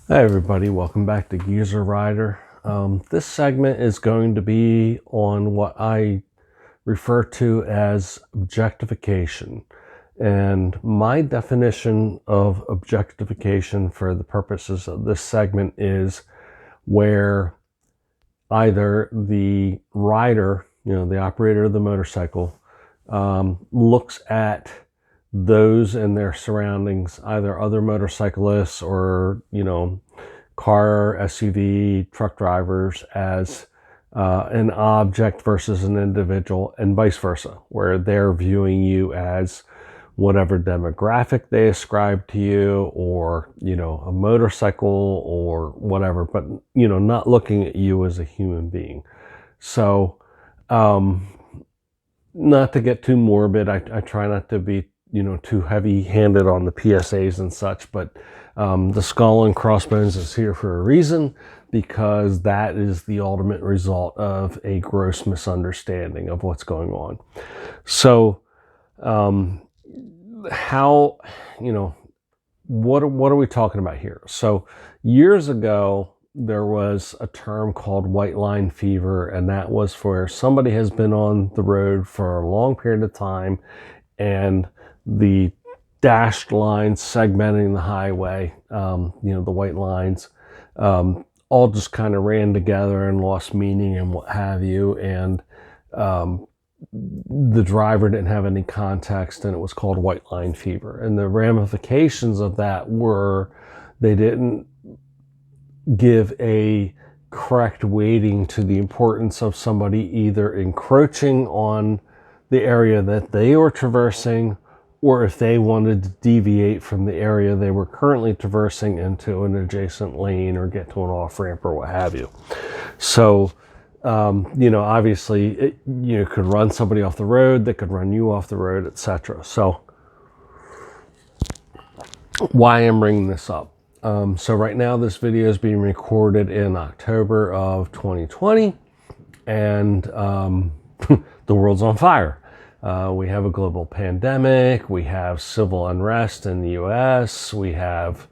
Hi everybody, welcome back to Geezer Rider. This segment is going to be on what I refer to as objectification. And my definition of objectification for the purposes of this segment is where either the rider, the operator of the motorcycle, looks at those and their surroundings, either other motorcyclists or, car, SUV, truck drivers, as an object versus an individual, and vice versa, where they're viewing you as whatever demographic they ascribe to you, or, a motorcycle or whatever, but, not looking at you as a human being. So, not to get too morbid, I try not to be too heavy-handed on the PSAs and such, but the skull and crossbones is here for a reason, because that is the ultimate result of a gross misunderstanding of what's going on. So how, what are we talking about here? So years ago, there was a term called white line fever, and that was for somebody has been on the road for a long period of time, and the dashed lines segmenting the highway, the white lines, all just kind of ran together and lost meaning and what have you. And the driver didn't have any context, and it was called white line fever. And the ramifications of that were they didn't give a correct weighting to the importance of somebody either encroaching on the area that they were traversing, or if they wanted to deviate from the area they were currently traversing into an adjacent lane or get to an off-ramp or what have you. So, obviously, you could run somebody off the road, they could run you off the road, etc. So, why I'm bringing this up? So right now this video is being recorded in October of 2020, and the world's on fire. We have a global pandemic, we have civil unrest in the US, we have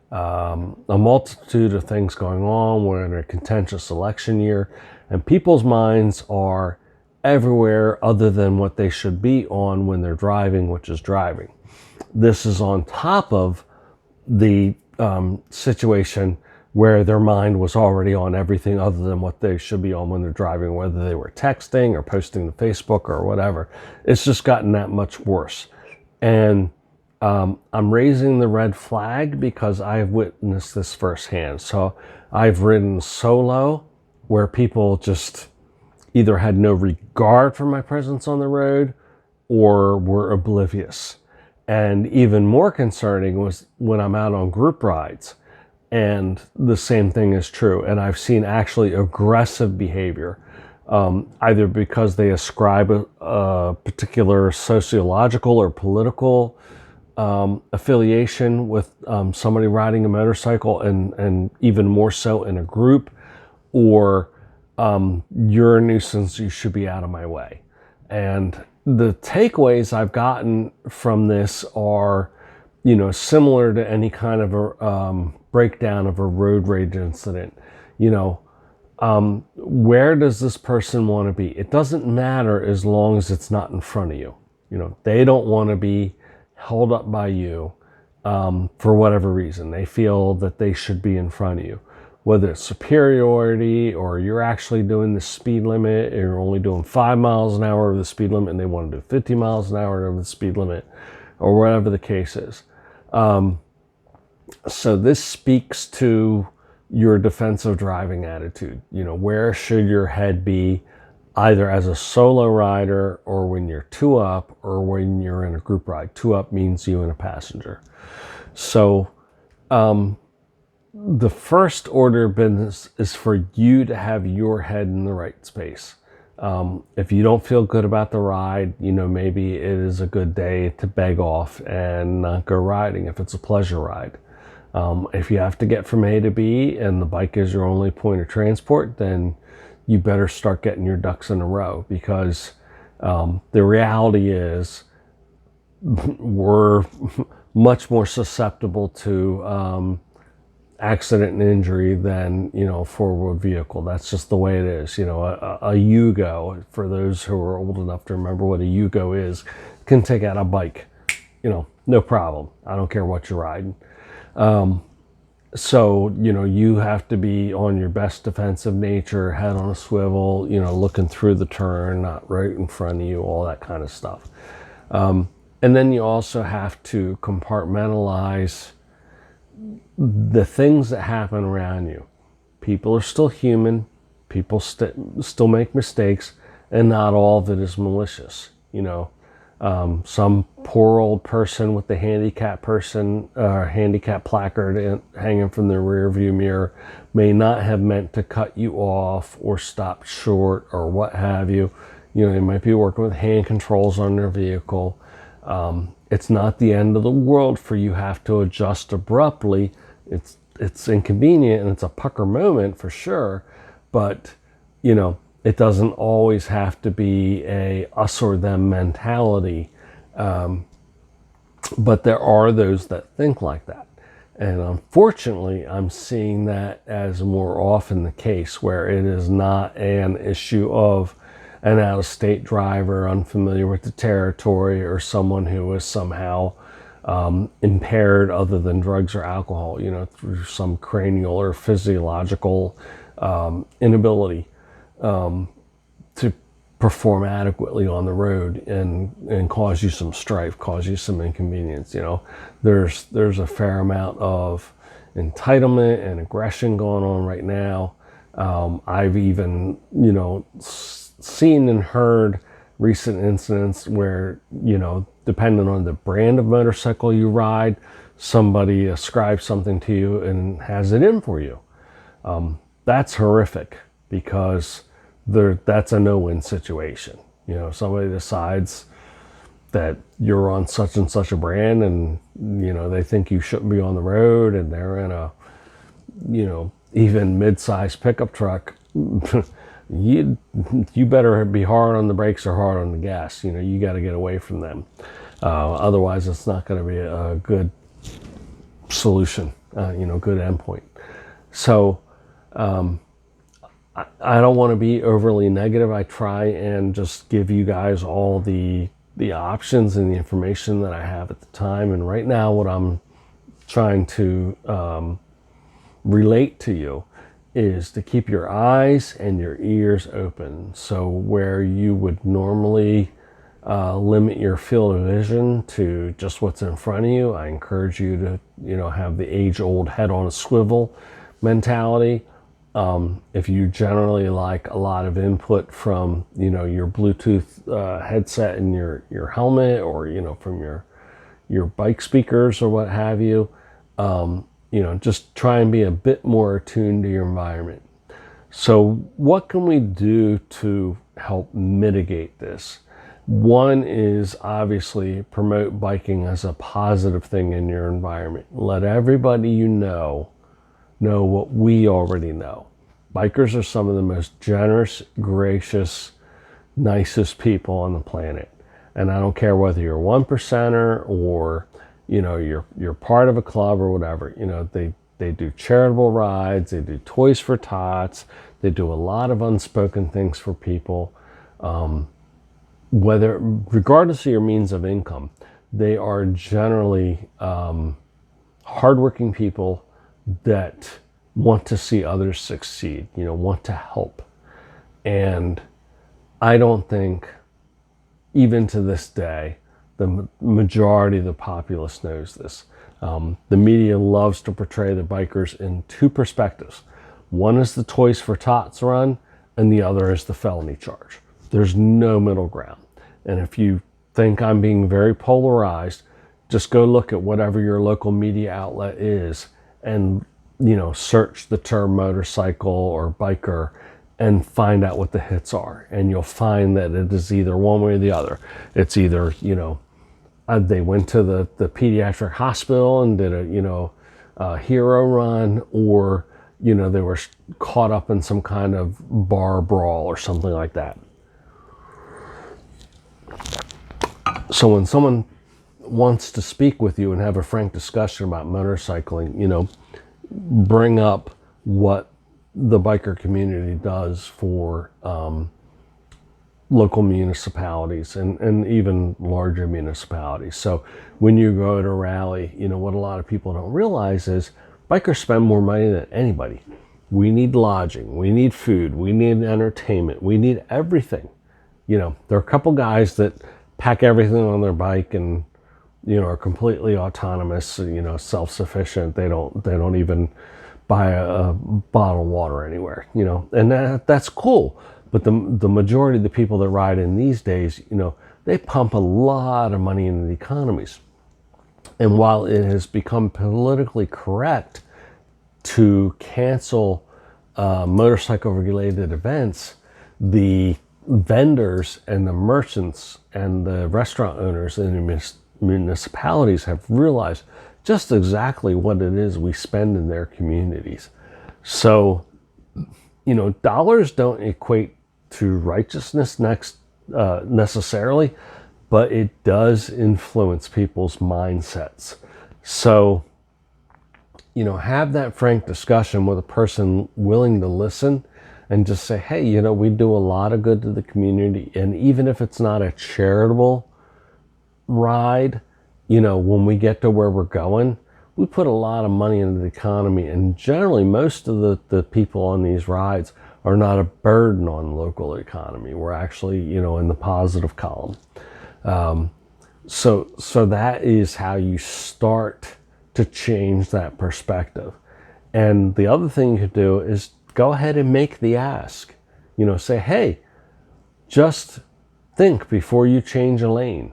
a multitude of things going on. We're in a contentious election year, and people's minds are everywhere other than what they should be on when they're driving, which is driving. This is on top of the situation where their mind was already on everything other than what they should be on when they're driving, whether they were texting or posting to Facebook or whatever. It's just gotten that much worse. And I'm raising the red flag because I've witnessed this firsthand. So I've ridden solo where people just either had no regard for my presence on the road or were oblivious. And even more concerning was when I'm out on group rides, and the same thing is true. And I've seen actually aggressive behavior, either because they ascribe a particular sociological or political affiliation with somebody riding a motorcycle, and even more so in a group, or you're a nuisance, you should be out of my way. And the takeaways I've gotten from this are, similar to any kind of a breakdown of a road rage incident. Where does this person want to be? It doesn't matter as long as it's not in front of you. They don't want to be held up by you for whatever reason. They feel that they should be in front of you. Whether it's superiority, or you're actually doing the speed limit, and you're only doing 5 miles an hour over the speed limit, and they want to do 50 miles an hour over the speed limit, or whatever the case is. So this speaks to your defensive driving attitude. Where should your head be, either as a solo rider, or when you're two up, or when you're in a group ride? Two up means you and a passenger. So, the first order of business is for you to have your head in the right space. If you don't feel good about the ride, maybe it is a good day to beg off and not go riding if it's a pleasure ride. If you have to get from A to B and the bike is your only point of transport, then you better start getting your ducks in a row, because the reality is we're much more susceptible to accident and injury than, you know, a four-wheeled vehicle. That's just the way it is. You know, a Yugo, for those who are old enough to remember what a Yugo is, can take out a bike, you know, no problem. I don't care what you're riding. So, you know, you have to be on your best defensive nature, head on a swivel, you know, looking through the turn, not right in front of you, all that kind of stuff. And then you also have to compartmentalize the things that happen around you. People are still human. People still make mistakes, and not all of it is malicious. You know, some poor old person with the handicap placard hanging from their rear view mirror may not have meant to cut you off or stop short or what have you. You know, they might be working with hand controls on their vehicle. It's not the end of the world for you have to adjust abruptly. It's inconvenient and it's a pucker moment for sure, but you know, it doesn't always have to be a us or them mentality. But there are those that think like that. And unfortunately, I'm seeing that as more often the case, where it is not an issue of an out-of-state driver unfamiliar with the territory or someone who is somehow impaired other than drugs or alcohol, you know, through some cranial or physiological inability to perform adequately on the road and cause you some strife, cause you some inconvenience. You know, there's a fair amount of entitlement and aggression going on right now. I've even, you know, seen and heard recent incidents where, you know, depending on the brand of motorcycle you ride, somebody ascribes something to you and has it in for you. That's horrific, because that's a no-win situation. You know, somebody decides that you're on such and such a brand, and you know, they think you shouldn't be on the road, and they're in a, you know, even mid-sized pickup truck. You better be hard on the brakes or hard on the gas. You know, you got to get away from them. Otherwise, it's not going to be a good solution, you know, good endpoint. So I don't want to be overly negative. I try and just give you guys all the options and the information that I have at the time. And right now, what I'm trying to relate to you is to keep your eyes and your ears open. So where you would normally limit your field of vision to just what's in front of you, I encourage you to, you know, have the age-old head on a swivel mentality. If you generally like a lot of input from, you know, your Bluetooth headset and your helmet, or, you know, from your bike speakers or what have you, you know, just try and be a bit more attuned to your environment. So what can we do to help mitigate this? One is obviously promote biking as a positive thing in your environment. Let everybody you know what we already know. Bikers are some of the most generous, gracious, nicest people on the planet. And I don't care whether you're a 1%er or, you know, you're part of a club or whatever. You know, they do charitable rides, they do toys for tots, they do a lot of unspoken things for people. Regardless of your means of income, they are generally hardworking people that want to see others succeed, you know, want to help. And I don't think, even to this day, the majority of the populace knows this. The media loves to portray the bikers in two perspectives. One is the Toys for Tots run, and the other is the felony charge. There's no middle ground. And if you think I'm being very polarized, just go look at whatever your local media outlet is and, you know, search the term motorcycle or biker and find out what the hits are. And you'll find that it is either one way or the other. It's either, you know, they went to the pediatric hospital and did a hero run, or, you know, they were caught up in some kind of bar brawl or something like that. So when someone wants to speak with you and have a frank discussion about motorcycling, you know, bring up what the biker community does for local municipalities and even larger municipalities. So when you go to a rally, you know, what a lot of people don't realize is bikers spend more money than anybody. We need lodging, we need food, we need entertainment, we need everything. You know, there are a couple guys that pack everything on their bike and, you know, are completely autonomous, you know, self-sufficient. They don't even buy a bottle of water anywhere, you know, and that's cool. But the majority of the people that ride in these days, you know, they pump a lot of money into the economies. And while it has become politically correct to cancel motorcycle related events, the vendors and the merchants and the restaurant owners in the municipalities have realized just exactly what it is we spend in their communities. So, you know, dollars don't equate to righteousness necessarily, but it does influence people's mindsets. So, you know, have that frank discussion with a person willing to listen and just say, hey, you know, we do a lot of good to the community. And even if it's not a charitable ride, you know, when we get to where we're going, we put a lot of money into the economy. And generally, most of the people on these rides are not a burden on the local economy. We're actually, you know, in the positive column. So that is how you start to change that perspective. And the other thing you could do is go ahead and make the ask. You know, say, hey, just think before you change a lane.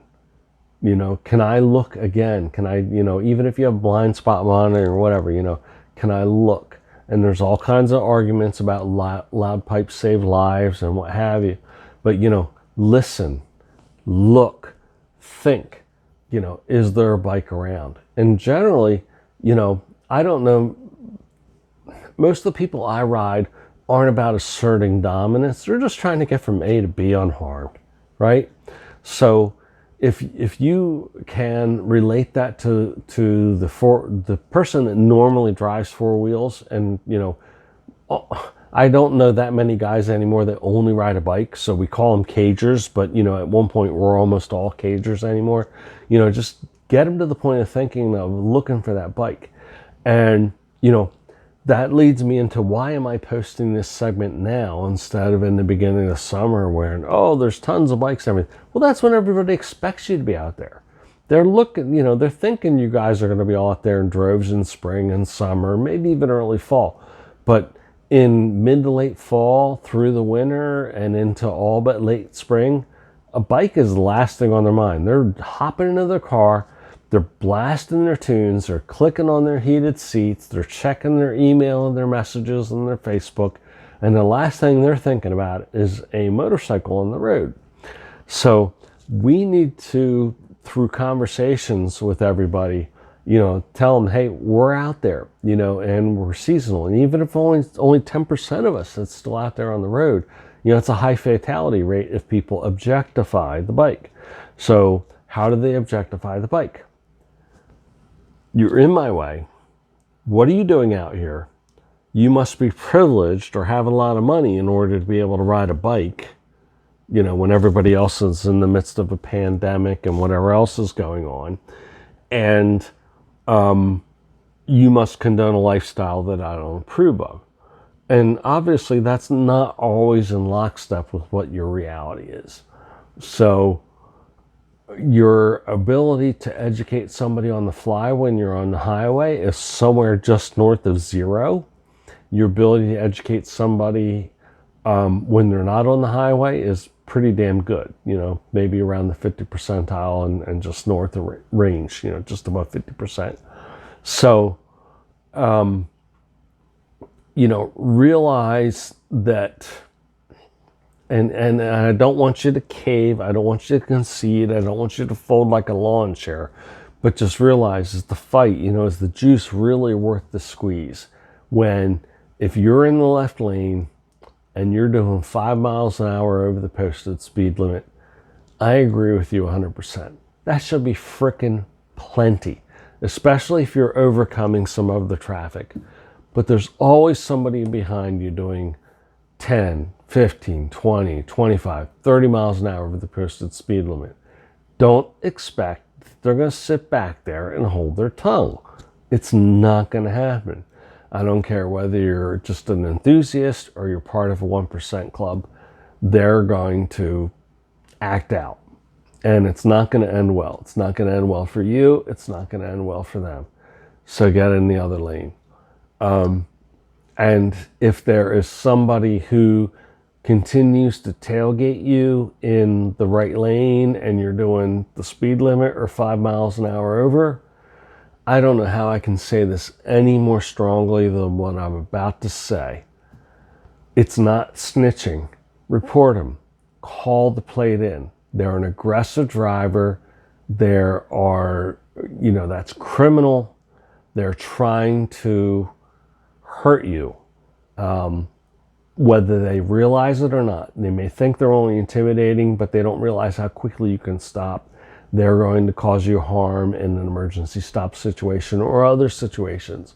You know, can I look again? Can I, you know, even if you have blind spot monitoring or whatever, you know, can I look? And there's all kinds of arguments about loud pipes save lives and what have you. But, you know, listen, look, think, you know, is there a bike around? And generally, you know, I don't know, most of the people I ride aren't about asserting dominance. They're just trying to get from A to B unharmed, right? So if you can relate that to the person that normally drives four wheels, and, you know, I don't know that many guys anymore that only ride a bike, so we call them cagers, but, you know, at one point we're almost all cagers anymore. You know, just get them to the point of thinking of looking for that bike. And, you know, that leads me into, why am I posting this segment now instead of in the beginning of the summer where, oh, there's tons of bikes and everything. Well, that's when everybody expects you to be out there. They're looking, you know, they're thinking you guys are going to be all out there in droves in spring and summer, maybe even early fall. But in mid to late fall, through the winter, and into all but late spring, a bike is the last thing on their mind. They're hopping into their car, they're blasting their tunes, they're clicking on their heated seats, they're checking their email and their messages and their Facebook, and the last thing they're thinking about is a motorcycle on the road. So we need to, through conversations with everybody, you know, tell them, hey, we're out there, you know, and we're seasonal. And even if only 10% of us that's still out there on the road, you know, it's a high fatality rate if people objectify the bike. So how do they objectify the bike? You're in my way. What are you doing out here? You must be privileged or have a lot of money in order to be able to ride a bike, you know, when everybody else is in the midst of a pandemic and whatever else is going on. And you must condone a lifestyle that I don't approve of. And obviously that's not always in lockstep with what your reality is. So your ability to educate somebody on the fly when you're on the highway is somewhere just north of zero. Your ability to educate somebody when they're not on the highway is pretty damn good, you know, maybe around the 50 percentile and just north of range, you know, just above 50%. So, you know, realize that, and I don't want you to cave, I don't want you to concede, I don't want you to fold like a lawn chair, but just realize, is the fight, you know, is the juice really worth the squeeze? When, if you're in the left lane and you're doing 5 miles an hour over the posted speed limit, I agree with you 100%. That should be frickin' plenty, especially if you're overcoming some of the traffic. but there's always somebody behind you doing 10, 15, 20, 25, 30 miles an hour over the posted speed limit. Don't expect they're going to sit back there and hold their tongue. It's not going to happen. I don't care whether you're just an enthusiast or you're part of a 1% club, they're going to act out. And it's not going to end well. It's not going to end well for you. It's not going to end well for them. So get in the other lane. And if there is somebody who continues to tailgate you in the right lane and you're doing the speed limit or 5 miles an hour over, I don't know how I can say this any more strongly than what I'm about to say. It's not snitching. Report them. Call the plate in. They're an aggressive driver. That's criminal. They're trying to hurt you. Whether they realize it or not. They may think they're only intimidating, but they don't realize how quickly you can stop. They're going to cause you harm in an emergency stop situation or other situations.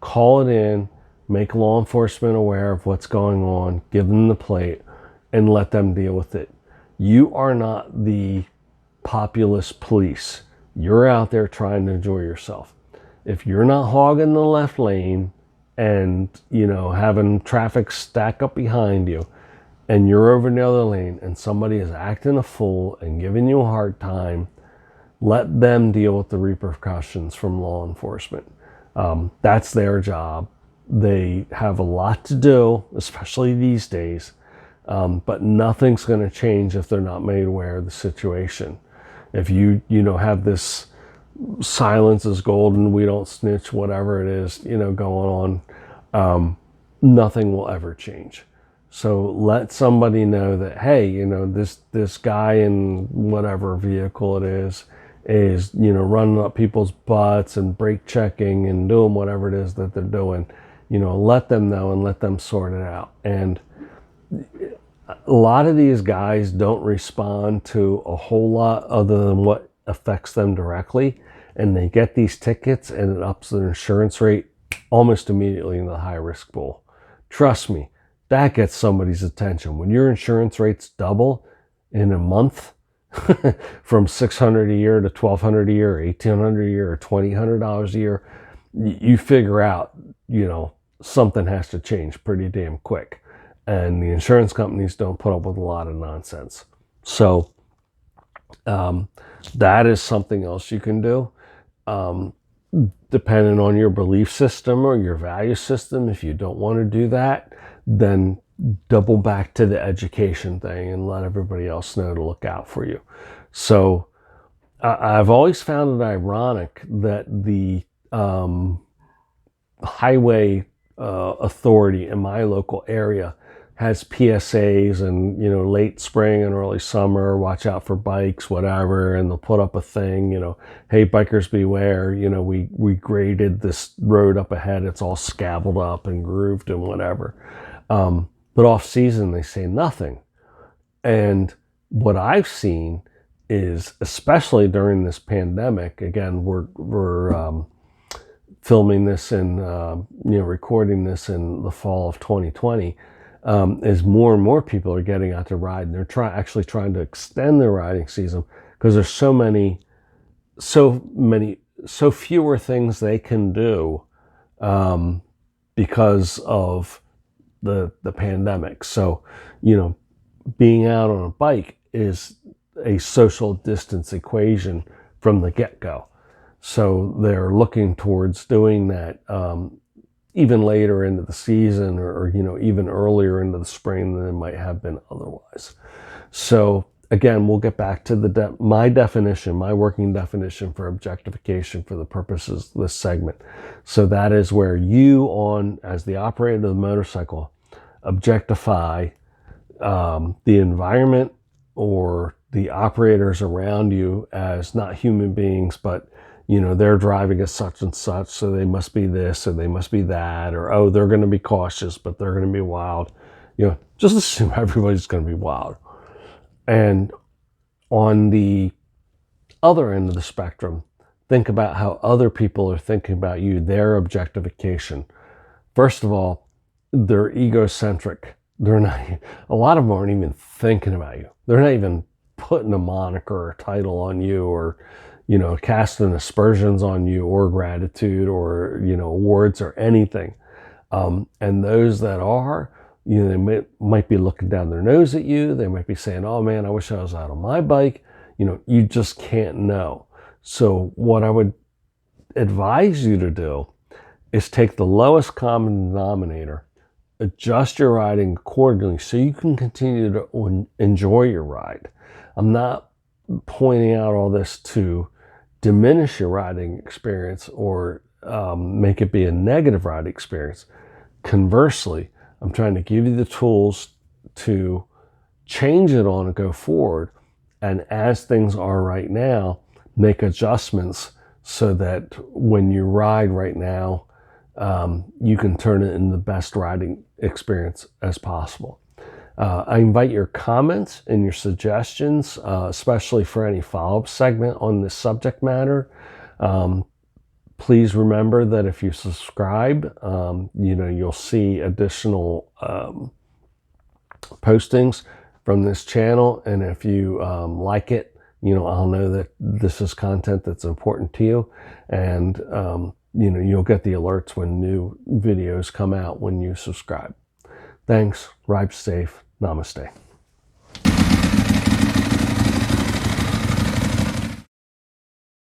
Call it in, make law enforcement aware of what's going on, give them the plate, and let them deal with it. You are not the populist police. You're out there trying to enjoy yourself. If you're not hogging the left lane and, having traffic stack up behind you, and you're over in the other lane and somebody is acting a fool and giving you a hard time, let them deal with the repercussions from law enforcement. That's their job. They have a lot to do, especially these days, but nothing's going to change if they're not made aware of the situation. If you have this silence is golden, we don't snitch, whatever it is, going on, nothing will ever change. So let somebody know that, hey, this guy in whatever vehicle it is, running up people's butts and brake checking and doing whatever it is that they're doing. Let them know and let them sort it out. And a lot of these guys don't respond to a whole lot other than what affects them directly. And they get these tickets and it ups their insurance rate almost immediately in the high risk pool. Trust me, that gets somebody's attention. When your insurance rates double in a month from $600 a year to $1,200 a year, or $1,800 a year, or $2,000 a year, you figure out, something has to change pretty damn quick. And the insurance companies don't put up with a lot of nonsense. So that is something else you can do. Depending on your belief system or your value system, if you don't want to do that, then double back to the education thing and let everybody else know to look out for you. So I've always found it ironic that the highway authority in my local area has PSAs and, late spring and early summer, watch out for bikes, whatever, and they'll put up a thing, hey, bikers beware, we graded this road up ahead, it's all scabbled up and grooved and whatever. But off season, they say nothing. And what I've seen is, especially during this pandemic, again, we're filming this and, recording this in the fall of 2020, as more and more people are getting out to ride, and they're actually trying to extend their riding season because there's so fewer things they can do because of the pandemic. So, being out on a bike is a social distance equation from the get-go. So they're looking towards doing that even later into the season or even earlier into the spring than it might have been otherwise. So again, we'll get back to my working definition for objectification for the purposes of this segment. So that is where you, as the operator of the motorcycle, objectify the environment or the operators around you as not human beings, but they're driving as such and such, so they must be this or they must be that, or, oh, they're going to be cautious, but they're going to be wild. Just assume everybody's going to be wild. And on the other end of the spectrum, think about how other people are thinking about you, their objectification. First of all, they're egocentric. They're not, a lot of them aren't even thinking about you. They're not even putting a moniker or title on you, or, you know, casting aspersions on you, or gratitude, or, you know, awards or anything. And those that are, you know, they might be looking down their nose at you. They might be saying, oh man, I wish I was out on my bike. You know, you just can't know. So what I would advise you to do is take the lowest common denominator, adjust your riding accordingly so you can continue to enjoy your ride. I'm not pointing out all this to diminish your riding experience or make it be a negative riding experience. Conversely, I'm trying to give you the tools to change it on and go forward. And as things are right now, make adjustments so that when you ride right now, you can turn it into the best riding experience as possible. I invite your comments and your suggestions, especially for any follow-up segment on this subject matter. Please remember that if you subscribe, you know, you'll see additional postings from this channel. And if you like it, you know, I'll know that this is content that's important to you. And, you know, you'll get the alerts when new videos come out when you subscribe. Thanks. Ride safe. Namaste.